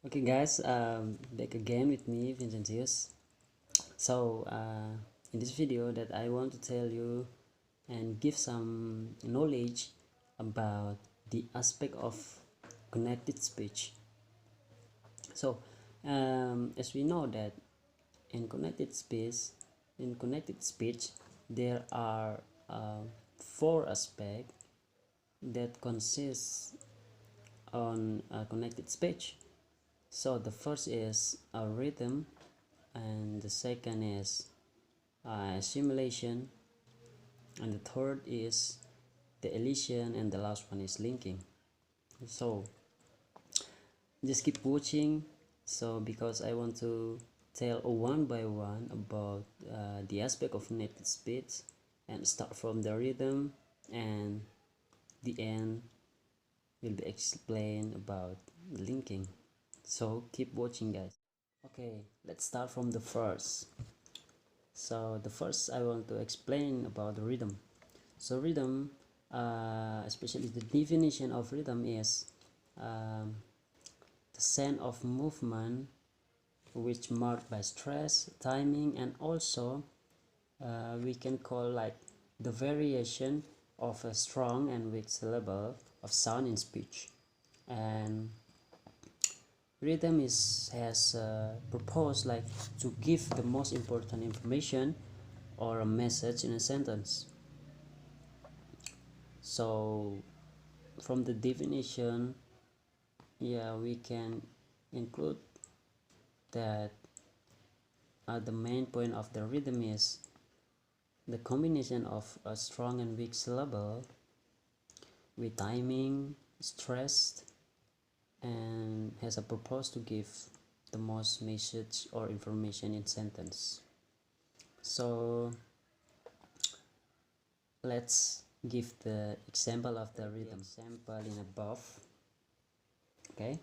Okay guys, back again with me Vincentius. So in this video that I want to tell you and give some knowledge about the aspect of connected speech. So as we know that in connected speech there are four aspects that consist on connected speech. So the first is a rhythm, and the second is simulation, and the third is the elision, and the last one is linking. So just keep watching, so because I want to tell one by one about the aspect of connected speech, and start from the rhythm, and the end will be explained about linking. So keep watching guys. Okay, let's start from the first. So the first I want to explain about the rhythm. So rhythm, especially the definition of rhythm is um, the sense of movement which marked by stress, timing, and also we can call like the variation of a strong and weak syllable of sound in speech. And rhythm has proposed like to give the most important information or a message in a sentence. So from the definition, yeah, we can include that the main point of the rhythm is the combination of a strong and weak syllable with timing, stressed, and has a purpose to give the most message or information in sentence. So let's give the example of the rhythm. Example in above. Okay,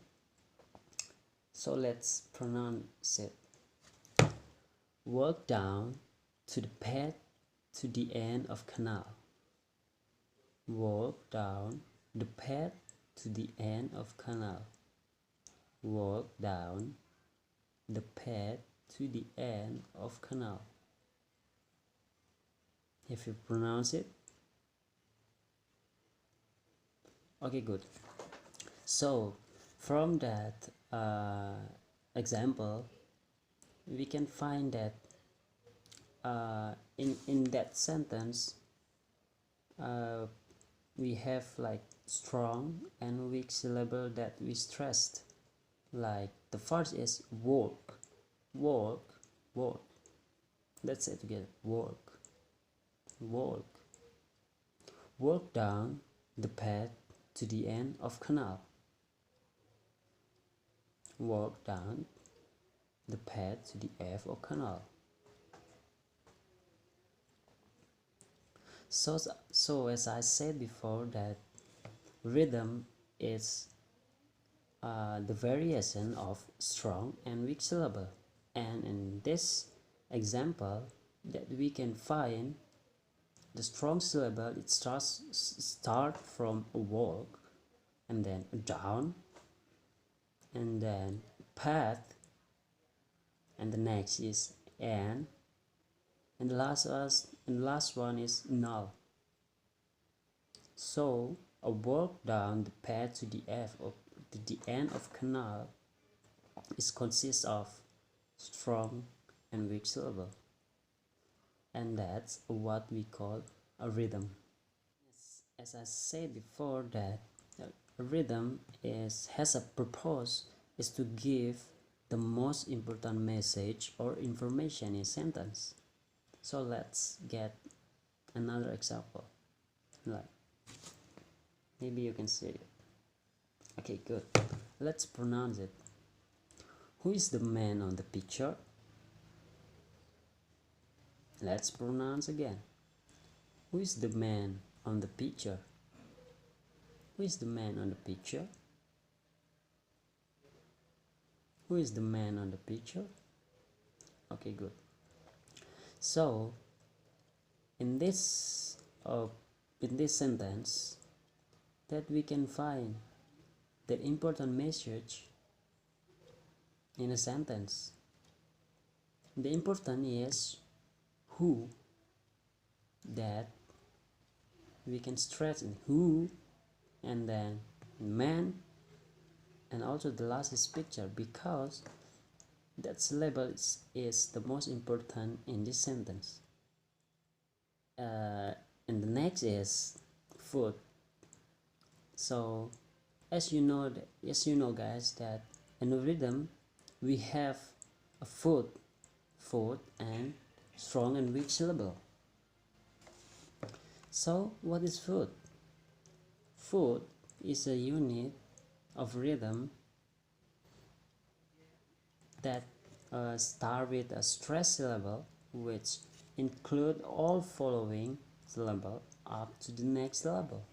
so let's pronounce it. Walk down to the path to the end of canal. Walk down the path to the end of canal. Walk down the path to the end of canal. If you pronounce it. Okay, good. So from that example, we can find that in that sentence we have like strong and weak syllable that we stressed. Like the first is walk, walk, walk. Let's say together, walk, walk. Walk down the path to the end of canal. Walk down the path to the end of canal. So as I said before, that rhythm is the variation of strong and weak syllable, and in this example that we can find the strong syllable, it start from a walk, and then down, and then path, and the next is and the last one is null. So a walk down the path to the end of canal is consists of strong and weak syllable, and that's what we call a rhythm. As I said before, that a rhythm has a purpose, is to give the most important message or information in sentence. So let's get another example, like maybe you can see it. Okay, good. Let's pronounce it. Who is the man on the picture? Let's pronounce again. Who is the man on the picture? Who is the man on the picture? Who is the man on the picture? Okay, good. So in this sentence, that we can find the important message in a sentence. The important is who, that we can stress in who, and then man, and also the last is picture, because that syllable is the most important in this sentence. And the next is food. So as you know guys, that in a rhythm we have a food and strong and weak syllable. So what is food? Food is a unit of rhythm that start with a stressed syllable, which include all following syllable up to the next syllable.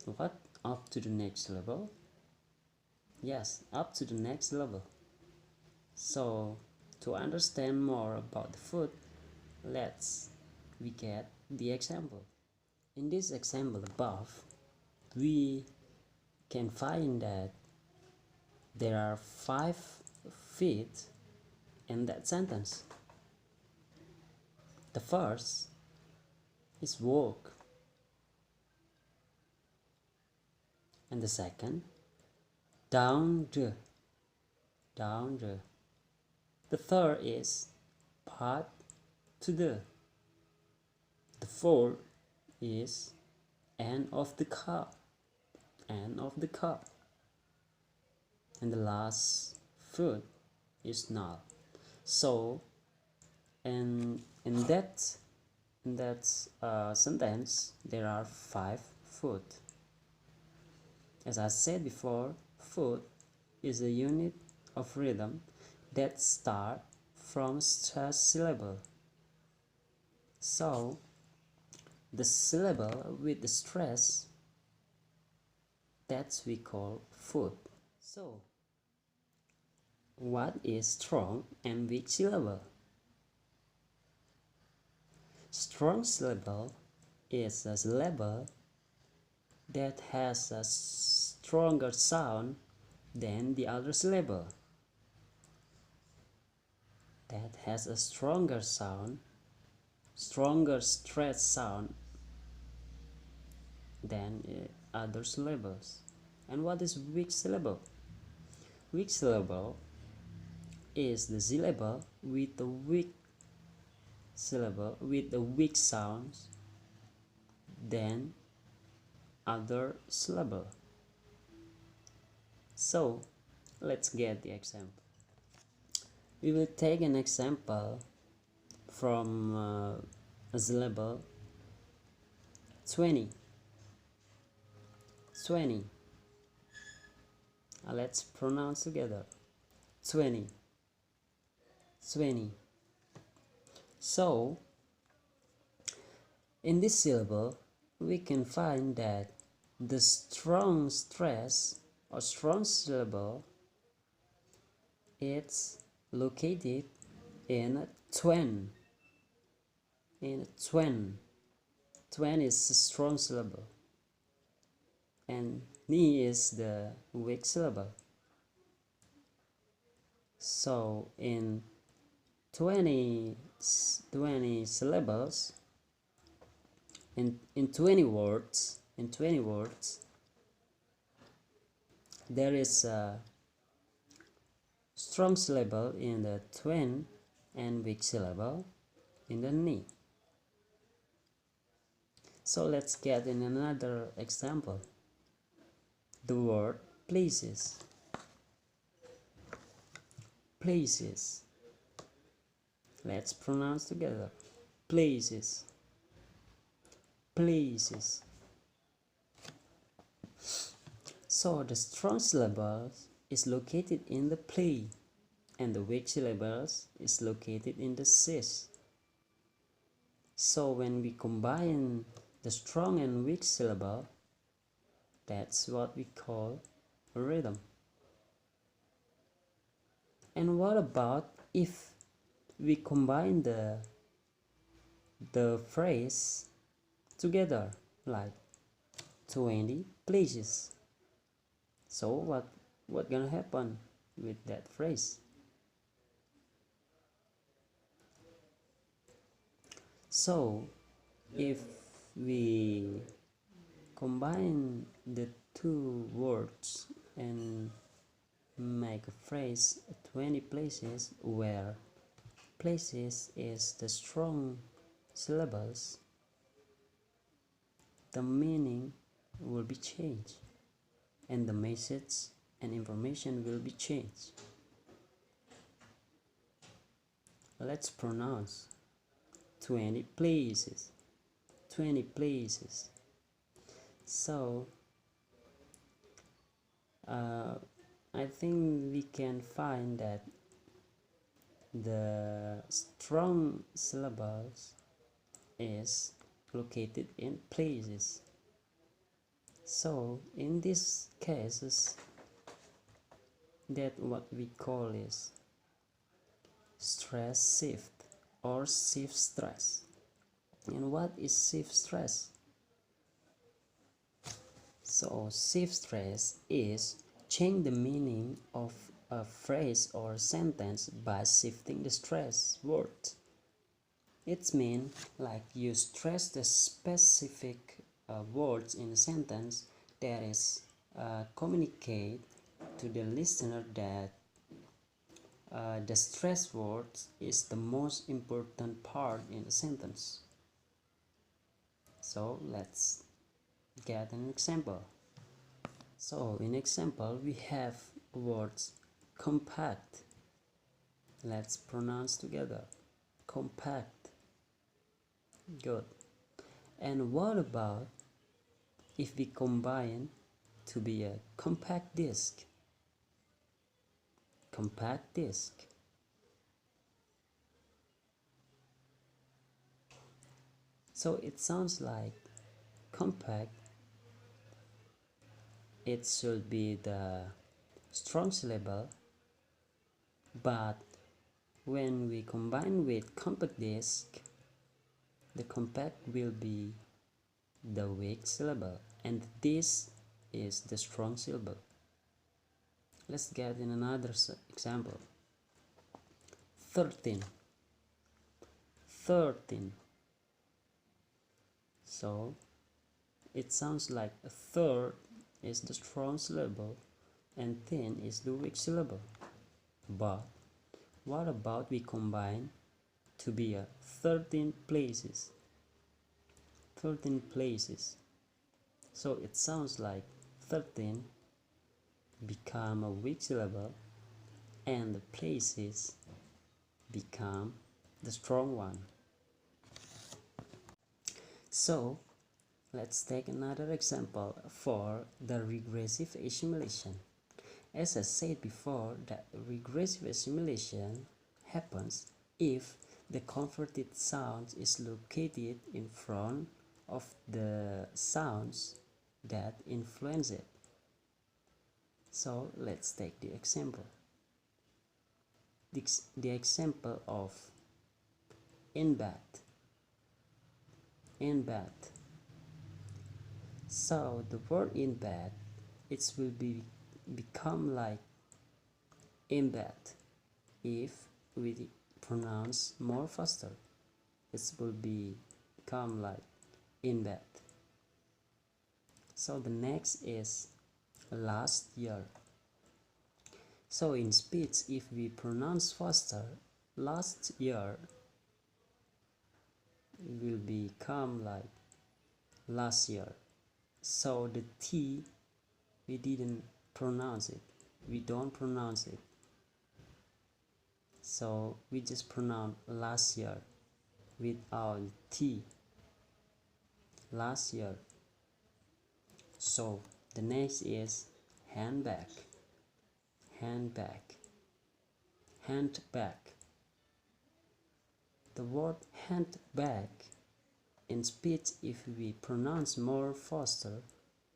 What? Up to the next syllable? Yes, up to the next level. So to understand more about the food, we get the example. In this example above, we can find that there are 5 feet in that sentence. The first is walk, and the second down the. The third is path to the fourth is end of the cup, and the last food is not. So in that sentence there are 5 food. As I said before, food is a unit of rhythm that start from stressed syllable. So the syllable with the stress, that we call food. So what is strong and weak syllable? Strong syllable is a syllable that has a stronger sound than the other syllable. That has a stronger stress sound than other syllables. And what is weak syllable? Weak syllable is the syllable with the weak sounds than other syllable. So let's get the example. We will take an example from a syllable 20. Let's pronounce together 20. So in this syllable we can find that the strong stress or strong syllable, it's located in a twen. Twen is a strong syllable and ni is the weak syllable. So in 20 syllables, in 20 words, there is a strong syllable in the twen and weak syllable in the ni. So let's get in another example. The word places. Let's pronounce together. Places. So the strong syllables is located in the play, and the weak syllables is located in the cis. So when we combine the strong and weak syllable, that's what we call a rhythm. And what about if we combine the phrase together, like 20 places? So what gonna happen with that phrase? So if we combine the two words and make a phrase 20 places, where places is the strong syllables, the meaning will be changed and the message and information will be changed. Let's pronounce 20 places. 20 places. So I think we can find that the strong syllables is located in places. So in these cases, that what we call is stress shift or shift stress. And what is shift stress? So shift stress is change the meaning of a phrase or sentence by shifting the stress word. It means like you stress the specific words in a sentence that is communicate to the listener that the stress word is the most important part in the sentence. So let's get an example. So in example we have words compact. Let's pronounce together. Compact. Good. And what about if we combine to be a compact disc? Compact disc. So it sounds like compact. It should be the strong syllable, but when we combine with compact disc, the compact will be the weak syllable and this is the strong syllable. Let's get in another example. 13. 13. So it sounds like a third is the strong syllable and thin is the weak syllable. But what about we combine to be a 13 places? 13 places. So it sounds like 13 become a weak syllable and the places become the strong one. So let's take another example for the regressive assimilation. As I said before, that regressive assimilation happens if the converted sound is located in front of the sounds that influence it. So let's take the example. The example of in bed. In bed. So the word in bed, it will become like in bed if we pronounce more faster. It will become like in bed. So the next is last year. So in speech, if we pronounce faster, last year will become like last year. So the T, we didn't pronounce it. We don't pronounce it. So we just pronounce last year without T. Last year. So the next is handbag. Handbag. Handbag. The word handbag in speech, if we pronounce more faster,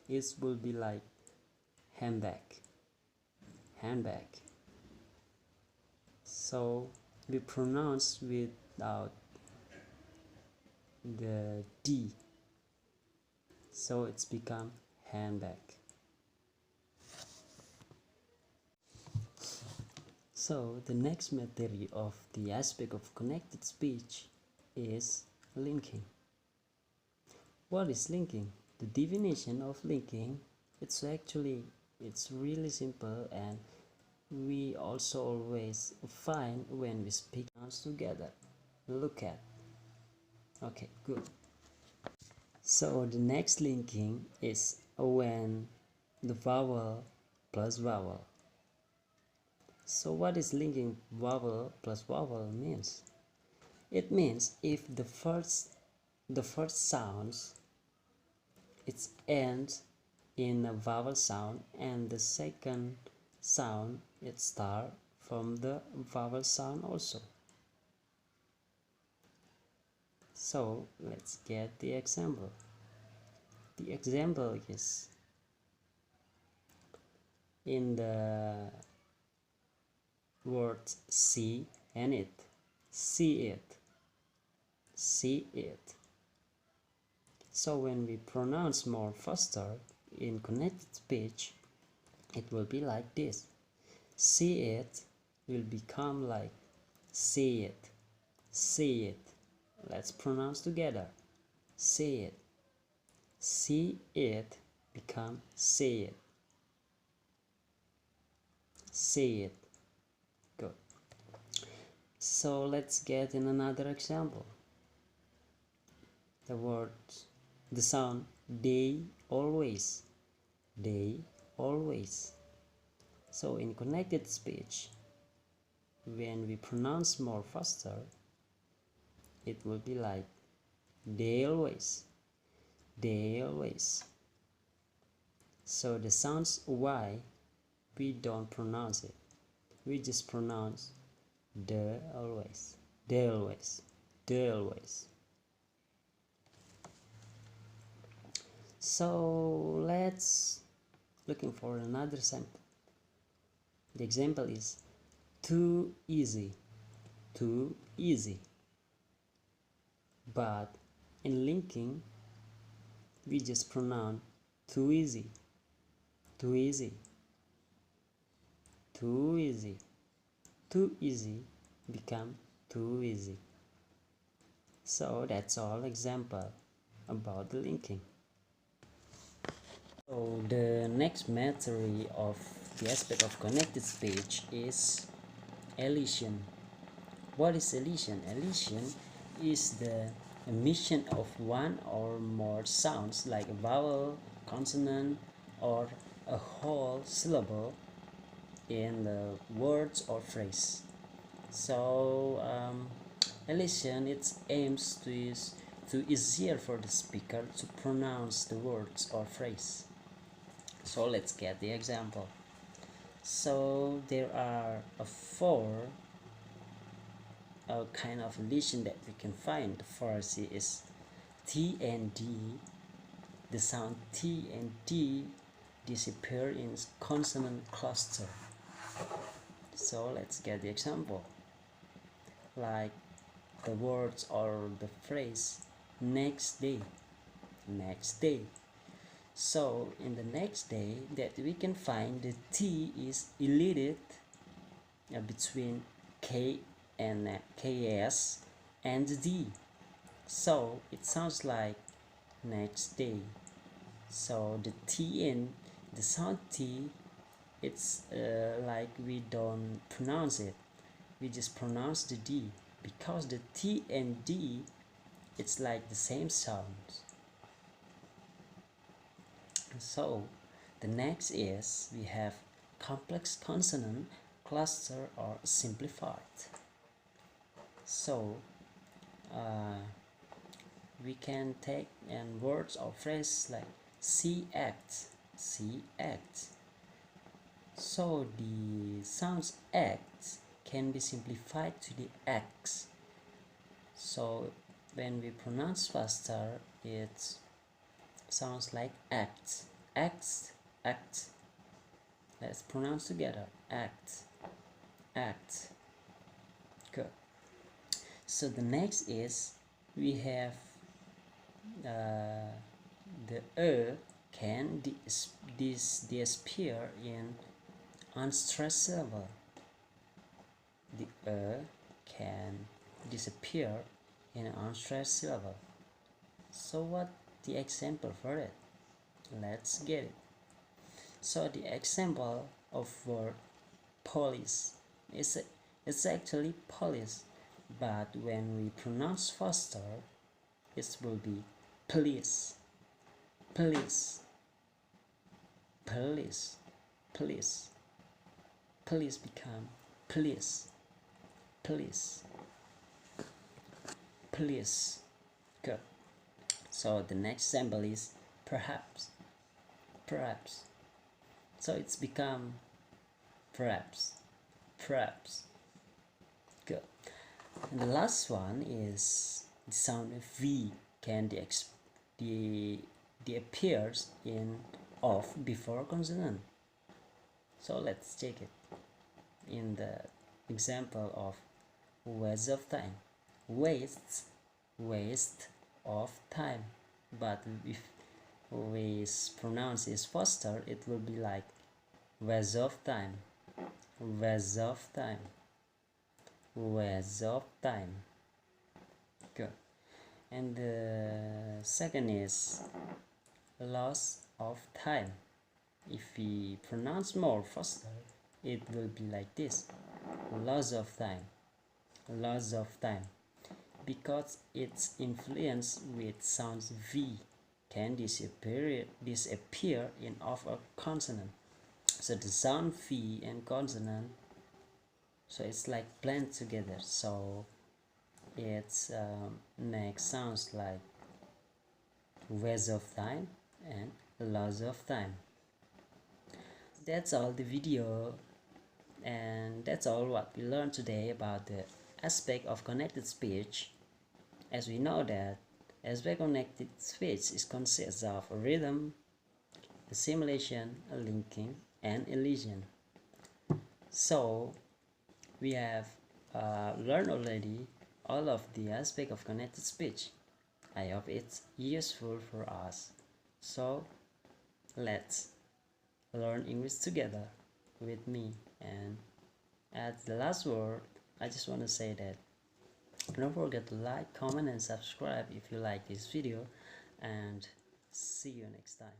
it will be like handbag. Handbag. So we pronounce without the D. So it's become handbag. So the next method of the aspect of connected speech is linking. What is linking? The definition of linking, it's really simple, and we also always find when we speak nouns together. Look at. Okay, good. So the next linking is when the vowel plus vowel. So what is linking vowel plus vowel means? It means if the first sounds it ends in a vowel sound and the second sound it start from the vowel sound also. So let's get the example. The example is in the word see and it. See it. See it. So when we pronounce more faster in connected speech, it will be like this. See it will become like see it. See it. Let's pronounce together. See it. See it become see it. See it. Good. So let's get in another example. The sound they always. They always. So in connected speech, when we pronounce more faster, it will be like they always. They always. So the sounds Y, we don't pronounce it. We just pronounce the always. They always. They always. So let's looking for another sample. The example is too easy. Too easy. But in linking, we just pronounce too easy. Too easy. Too easy. Too easy become too easy. So that's all example about the linking. So the next method of the aspect of connected speech is elision. What is elision? Elision is the emission of one or more sounds like a vowel, consonant, or a whole syllable in the words or phrase. So elision it aims to easier for the speaker to pronounce the words or phrase. So let's get the example. So there are four kind of elision that we can find. The first is T and D. The sound T and D disappear in consonant cluster. So let's get the example. Like the words or the phrase next day. Next day. So in the next day that we can find the T is elided between K and KS and D. So it sounds like next day. So the T and the sound T, it's like we don't pronounce it. We just pronounce the D because the T and D, it's like the same sound. So the next is we have complex consonant cluster or simplified. So we can take words or phrase like see act. So the sounds act can be simplified to the X. So when we pronounce faster, it sounds like act. Let's pronounce together. Act. Good. So the next is we have the can disappear in unstressed syllable. the can disappear in an unstressed syllable. So what the example for it? Let's get it. So the example of word police is it's actually police, but when we pronounce faster, it will be police, police, police, police. Police become police, police, police. Good. So the next example is perhaps, perhaps. So it's become perhaps, perhaps. Good. And the last one is the sound V can the appears in of before consonant. So let's check it in the example of waste of time. Waste of time. But if we pronounce it faster, it will be like waste of time, waste of time, waste of time. Good. And the second is loss of time. If we pronounce more faster, it will be like this: loss of time, loss of time, because its influence with sounds V can disappear in of a consonant. So the sound V and consonant, so it's like blend together, so it's makes sounds like waste of time and loss of time. That's all the video, and that's all what we learned today about the aspect of connected speech. As we know that aspect of connected speech is consists of a rhythm, assimilation, a linking, and elision. So we have learned already all of the aspect of connected speech. I hope it's useful for us. So let's learn English together with me. And at the last word, I just want to say that don't forget to like, comment, and subscribe if you like this video, and see you next time.